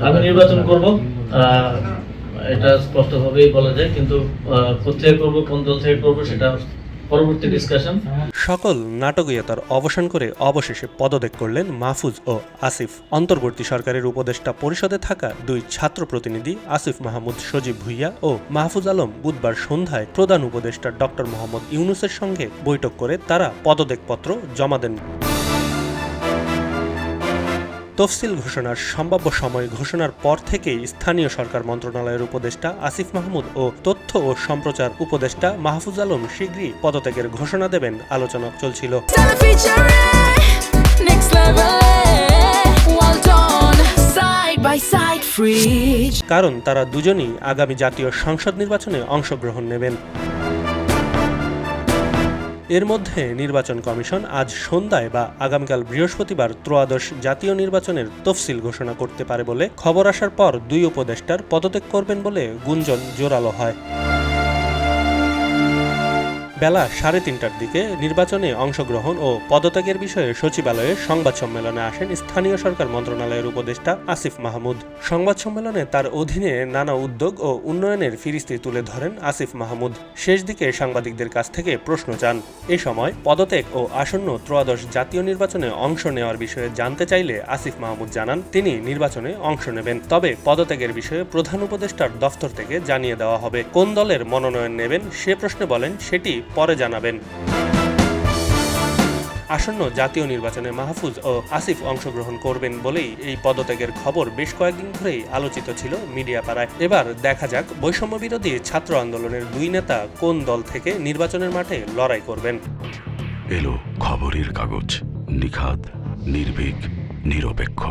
আমি নির্বাচন করব, এটা স্পষ্টভাবেই বলা যায়, কিন্তু কোথায় করব, কোন দল থেকে করব, সেটা পরবর্তী ডিসকাশন। সকল নাটকীয়তার অবসান করে অবশেষে পদত্যাগ করলেন মাহফুজ ও আসিফ। অন্তর্বর্তী সরকারের উপদেষ্টা পরিষদে থাকা দুই ছাত্র প্রতিনিধি আসিফ মাহমুদ সজীব ভুইয়া ও মাহফুজ আলম বুধবার সন্ধ্যায় প্রধান উপদেষ্টা ডক্টর মোহাম্মদ ইউনূসের সঙ্গে বৈঠক করে তারা পদত্যাগপত্র জমা দেন। তফসিল ঘোষণার সম্ভাব্য সময় ঘোষণার পর থেকেই স্থানীয় সরকার মন্ত্রণালয়ের উপদেষ্টা আসিফ মাহমুদ ও তথ্য ও সম্প্রচার উপদেষ্টা মাহফুজ আলম শীঘ্রই পদত্যাগের ঘোষণা দেবেন আলোচনা চলছিল। কারণ তারা দুজনই আগামী জাতীয় সংসদ নির্বাচনে অংশগ্রহণ নেবেন। এর মধ্যে নির্বাচন কমিশন আজ সন্ধ্যায় বা আগামীকাল বৃহস্পতিবার ত্রয়োদশ জাতীয় নির্বাচনের তফসিল ঘোষণা করতে পারে বলে খবর আসার পর দুই উপদেষ্টার পদত্যাগ করবেন বলে গুঞ্জন জোরালো হয়। বেলা 3:30টার দিকে নির্বাচনে অংশগ্রহণ ও পদত্যাগের বিষয়ে সচিবালয়ে সংবাদ সম্মেলনে আসেন স্থানীয় সরকার মন্ত্রণালয়ের উপদেষ্টা আসিফ মাহমুদ। সংবাদ সম্মেলনে তার অধীনে নানা উদ্যোগ ও উন্নয়নের ফিরিস্তি তুলে ধরেন আসিফ মাহমুদ। শেষ দিকে সাংবাদিকদের কাছ থেকে প্রশ্ন চান। এ সময় পদত্যাগ ও আসন্ন ত্রয়োদশ জাতীয় নির্বাচনে অংশ নেওয়ার বিষয়ে জানতে চাইলে আসিফ মাহমুদ জানান তিনি নির্বাচনে অংশ নেবেন, তবে পদত্যাগের বিষয়ে প্রধান উপদেষ্টার দফতর থেকে জানিয়ে দেওয়া হবে। কোন দলের মনোনয়ন নেবেন সে প্রশ্নে বলেন সেটি পরে জানাবেন। আসন্ন জাতীয় নির্বাচনে মাহফুজ ও আসিফ অংশগ্রহণ করবেন বলেই এই পদত্যাগের খবর বেশ কয়েকদিন ধরেই আলোচিত ছিল মিডিয়া পাড়ায়। এবার দেখা যাক বৈষম্য বিরোধী ছাত্র আন্দোলনের দুই নেতা কোন দল থেকে নির্বাচনের মাঠে লড়াই করবেন। এলো খবরের কাগজ, নিখাত, নির্ভীক, নিরপেক্ষ।